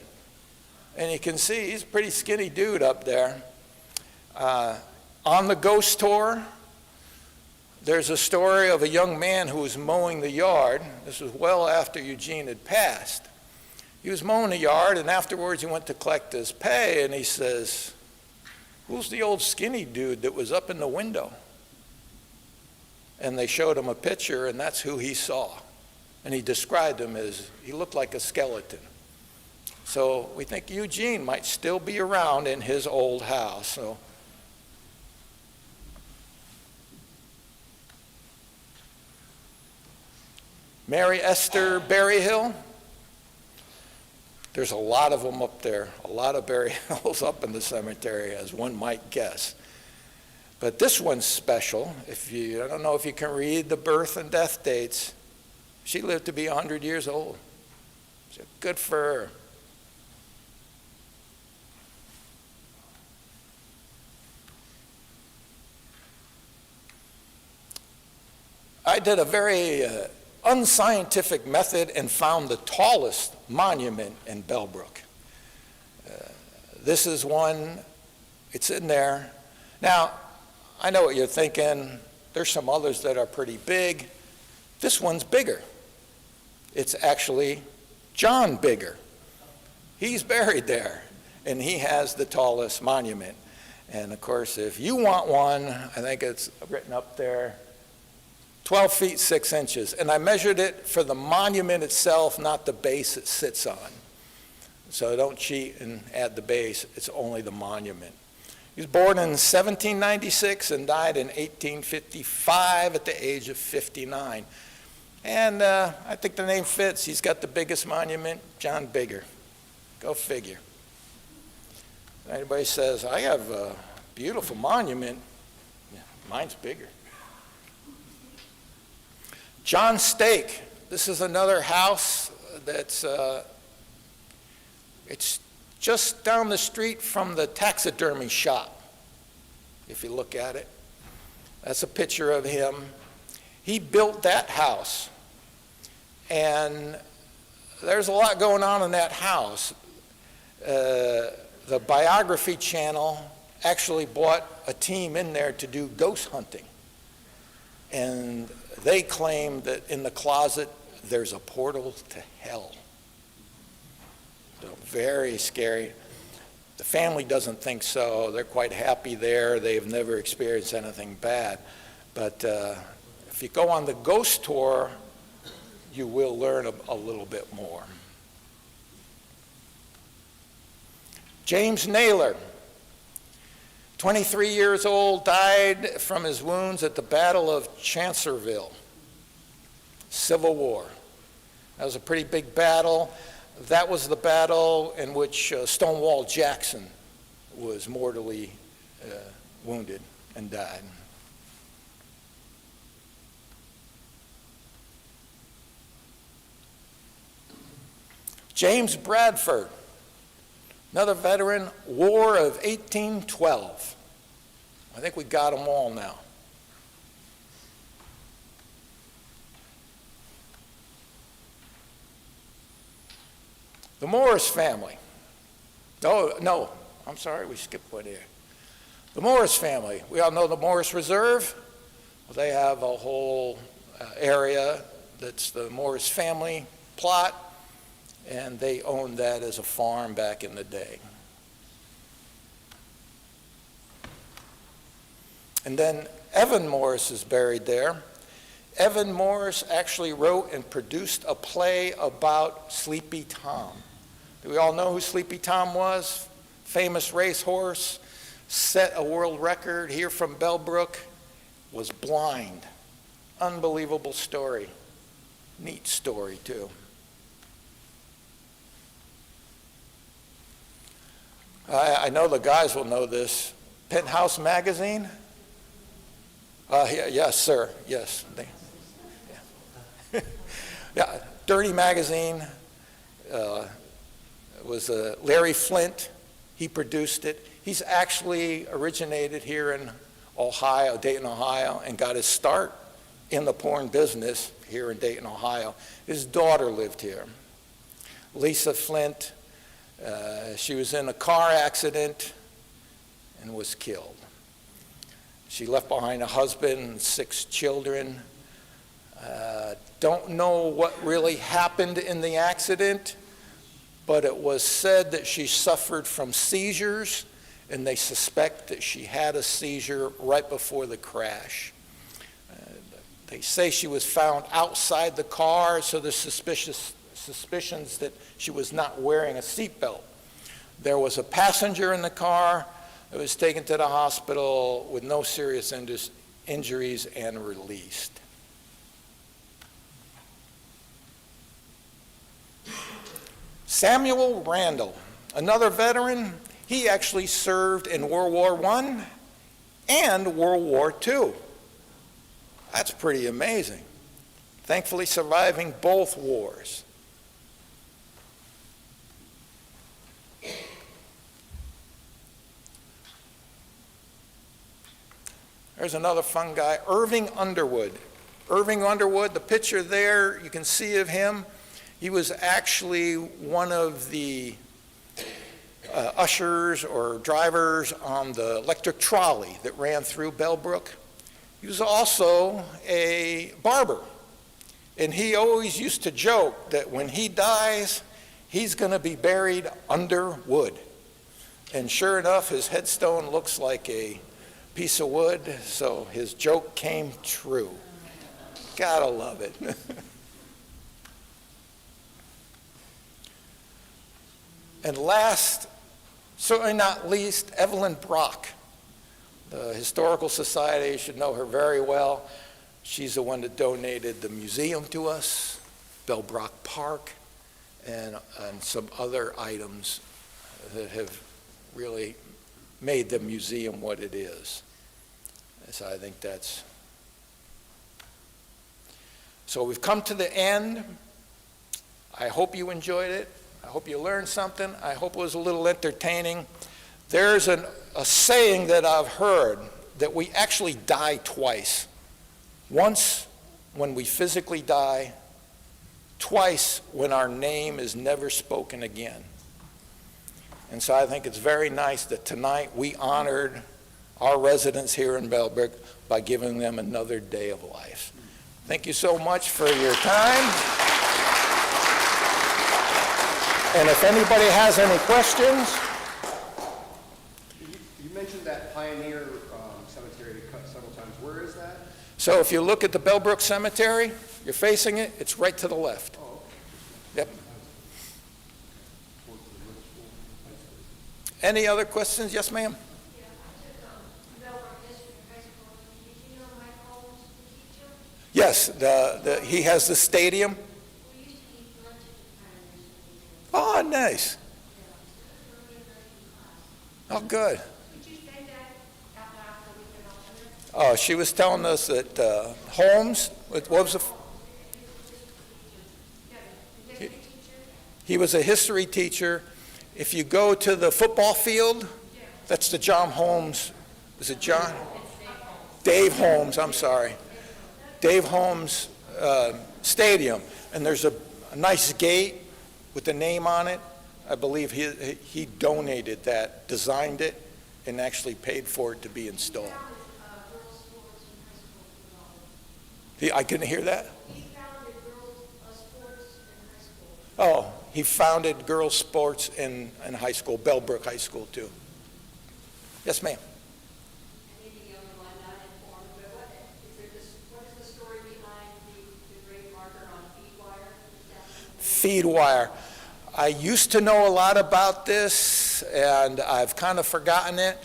And you can see he's a pretty skinny dude up there. On the ghost tour, there's a story of a young man who was mowing the yard. This was well after Eugene had passed. He was mowing the yard, and afterwards he went to collect his pay, and he says, "Who's the old skinny dude that was up in the window?" And they showed him a picture, and that's who he saw. And he described him as, he looked like a skeleton. So we think Eugene might still be around in his old house. So Mary Esther Berryhill. There's a lot of them up there, a lot of Berryhills up in the cemetery, as one might guess. But this one's special. I don't know if you can read the birth and death dates. She lived to be 100 years old. So good for her. I did a very unscientific method and found the tallest monument in Bellbrook. This is one, it's in there. Now, I know what you're thinking. There's some others that are pretty big. This one's bigger. It's actually John Bigger. He's buried there, and he has the tallest monument. And of course, if you want one, I think it's written up there, 12 feet 6 inches. And I measured it for the monument itself, not the base it sits on. So don't cheat and add the base, it's only the monument. He was born in 1796 and died in 1855 at the age of 59. And I think the name fits. He's got the biggest monument, John Bigger. Go figure. Anybody says, I have a beautiful monument, yeah, mine's bigger. John Stake. This is another house that's, it's just down the street from the taxidermy shop, if you look at it. That's a picture of him. He built that house, and there's a lot going on in that house. The Biography Channel actually brought a team in there to do ghost hunting, and they claim that in the closet there's a portal to hell. So very scary. The family doesn't think so. They're quite happy there. They've never experienced anything bad. But if you go on the ghost tour, you will learn a little bit more. James Naylor, 23 years old, died from his wounds at the Battle of Chancellorsville, Civil War. That was a pretty big battle. That was the battle in which Stonewall Jackson was mortally wounded and died. James Bradford, another veteran, War of 1812. I think we got them all now. The Morris family. Oh, no, I'm sorry, we skipped one here. The Morris family. We all know the Morris Reserve. Well, they have a whole area that's the Morris family plot, and they owned that as a farm back in the day. And then Evan Morris is buried there. Evan Morris actually wrote and produced a play about Sleepy Tom. Do we all know who Sleepy Tom was? Famous racehorse, set a world record here from Bellbrook, was blind. Unbelievable story. Neat story, too. I know the guys will know this. Penthouse Magazine? Yes, sir. Yes. Yeah, Dirty Magazine was Larry Flint. He produced it. He's actually originated here in Ohio, Dayton, Ohio, and got his start in the porn business here in Dayton, Ohio. His daughter lived here. Lisa Flint, she was in a car accident and was killed. She left behind a husband and 6 children. Don't know what really happened in the accident, but it was said that she suffered from seizures, and they suspect that she had a seizure right before the crash. They say she was found outside the car, so there's suspicions that she was not wearing a seatbelt. There was a passenger in the car that was taken to the hospital with no serious injuries and released. Samuel Randall, another veteran. He actually served in World War I and World War II. That's pretty amazing. Thankfully surviving both wars. There's another fun guy, Irving Underwood. Irving Underwood, the picture there, you can see of him. He was actually one of the ushers or drivers on the electric trolley that ran through Bellbrook. He was also a barber. And he always used to joke that when he dies, he's going to be buried under wood. And sure enough, his headstone looks like a piece of wood, so his joke came true. Gotta love it. And last, certainly not least, Evelyn Brock. The Historical Society should know her very well. She's the one that donated the museum to us, Bellbrook Park, and some other items that have really made the museum what it is. So I think that's... So we've come to the end. I hope you enjoyed it. I hope you learned something. I hope it was a little entertaining. There's a saying that I've heard that we actually die twice. Once when we physically die, twice when our name is never spoken again. And so I think it's very nice that tonight we honored our residents here in Bellbrook by giving them another day of life. Thank you so much for your time. And if anybody has any questions. You mentioned that Pioneer Cemetery several times. Where is that? So if you look at the Bellbrook Cemetery, you're facing it, it's right to the left. Oh, okay. Yep. Any other questions? Yes, ma'am? Yes, he has the stadium. Oh, nice. Oh, good. Oh, she was telling us that Holmes, what was he was a history teacher. If you go to the football field, that's the John Holmes, is it John? Dave Holmes, I'm sorry. Dave Holmes Stadium, and there's a nice gate with the name on it. I believe he donated that, designed it, and actually paid for it to be installed. I couldn't hear that. Oh, he founded girls' sports in high school, Bellbrook High School, too. Yes, ma'am. Feed wire. I used to know a lot about this, and I've kind of forgotten it.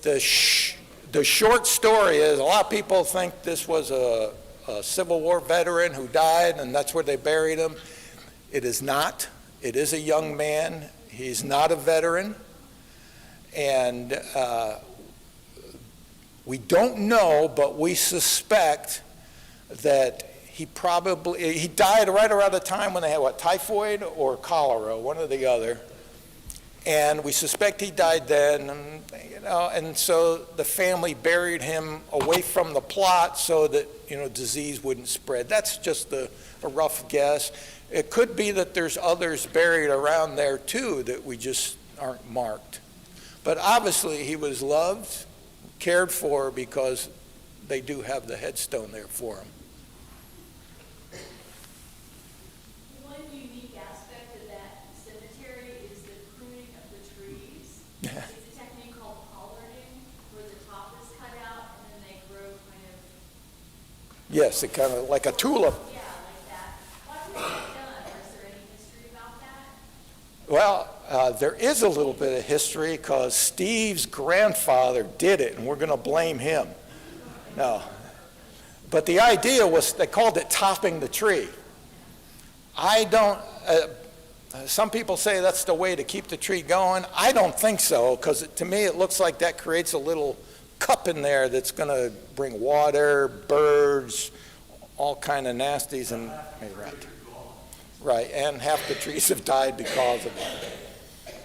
The short story is, a lot of people think this was a Civil War veteran who died, and that's where they buried him. It is not. It is a young man. He's not a veteran. And we don't know, but we suspect that he died right around the time when they had, typhoid or cholera, one or the other. And we suspect he died then, and so the family buried him away from the plot so that, disease wouldn't spread. That's just a rough guess. It could be that there's others buried around there too that we just aren't marked. But obviously he was loved, cared for, because they do have the headstone there for him. One unique aspect of that cemetery is the pruning of the trees. It's a technique called pollarding, where the top is cut out and then they grow kind of... Yes, it kind of like a tulip. Yeah, like that. Why was that done? Is there any history about that? Well, there is a little bit of history because Steve's grandfather did it, and we're going to blame him. No. But the idea was, they called it topping the tree. I don't, some people say that's the way to keep the tree going. I don't think so, because to me it looks like that creates a little cup in there that's going to bring water, birds, all kind of nasties and right, and half the trees have died because of it.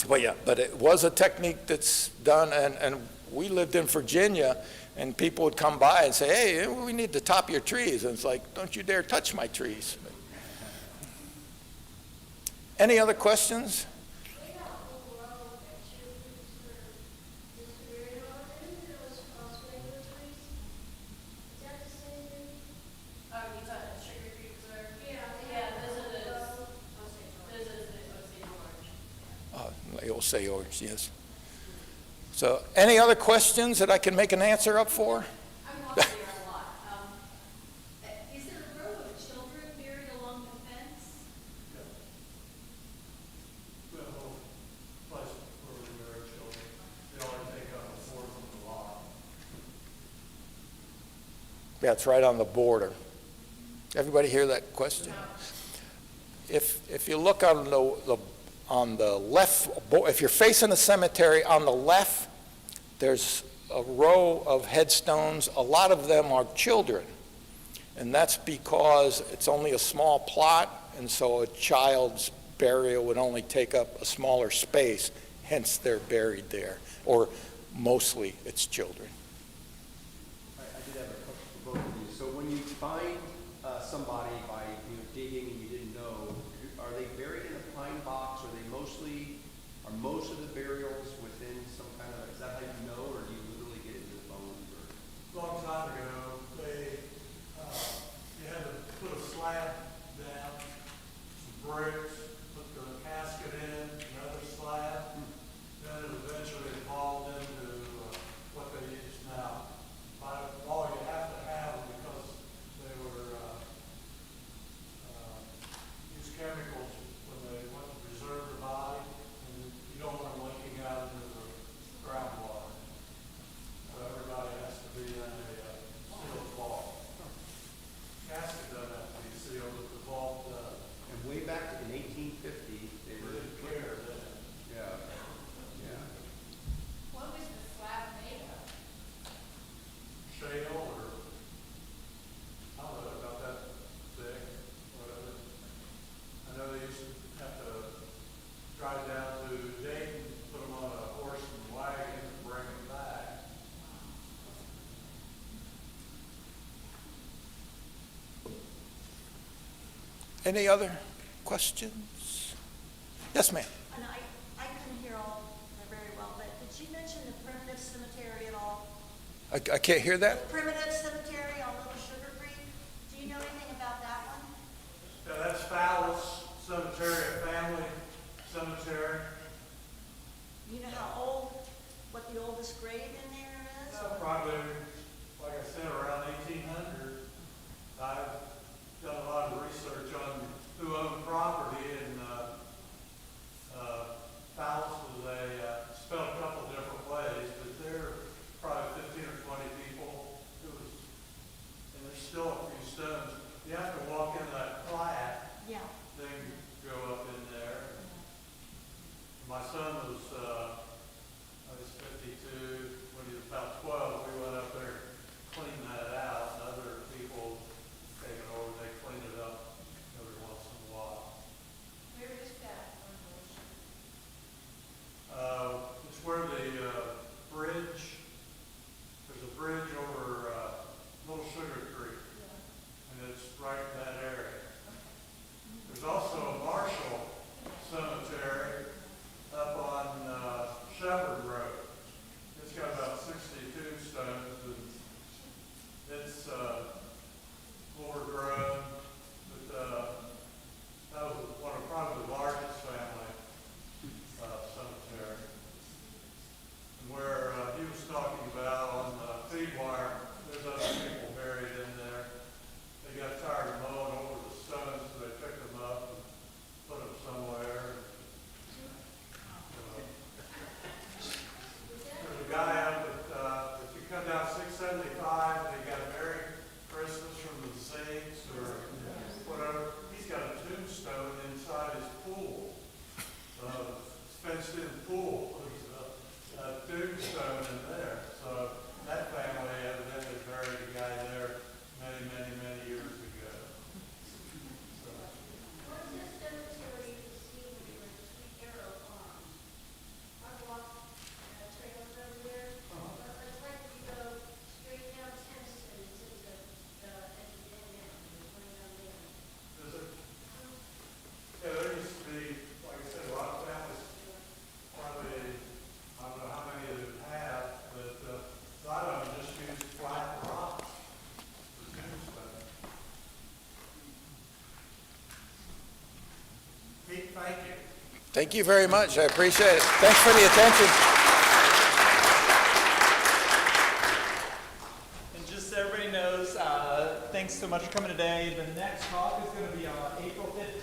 Well, yeah, but it was a technique that's done, and we lived in Virginia, and people would come by and say, hey, we need to top your trees. And it's like, don't you dare touch my trees. Any other questions? They all say orange, yes. So, any other questions that I can make an answer up for? I'm walking there a lot. Is there a row of children buried along the fence? The whole place where we bury children, they only take up a fourth of the lot. Yeah, it's right on the border. Everybody hear that question? If you look on the left, if you're facing the cemetery on the left, there's a row of headstones. A lot of them are children. And that's because it's only a small plot, and so a child's burial would only take up a smaller space, hence they're buried there. Or mostly it's children. I did have a question for both of you. So when you find somebody by digging and you didn't know, are they buried in a pine box? Are most of the burials within some kind of, is that how you know, or do you literally get into the bones? Long time ago, you had to put a slab down, some bricks, put the casket in, another slab. Then it eventually evolved into what they use now. All you have to have, because they were use chemicals when they want to preserve the body, and you don't want them leaking out into the groundwater. So everybody has to be in a sealed vault. Casket doesn't have to be sealed, but the vault does. And way back in 1850, they They were, didn't care then. yeah, yeah. What was the slab made of? Shale or, I don't know, about that thick, whatever. I know they used to have to drive down to Dayton, put them on a horse and wagon and bring them back. Any other questions? Yes, ma'am. And I couldn't hear all very well, but did she mention the primitive cemetery at all? I can't hear that? Primitive cemetery on Little Sugar Creek? Do you know anything about that one? Yeah, that's Fowles Cemetery, a family cemetery. You know how old, what the oldest grave in there is? Probably, like I said, around 1800. I've done a lot of research on who owned property, and Fowles was spelled a couple different ways, but there are probably 15 or 20 people. And there's still a few stones. You have to walk into that flat Yeah. thing, go up in there. My son was 52 Thank you very much. I appreciate it. Thanks for the attention. And just so everybody knows, thanks so much for coming today. The next talk is going to be on April 15th.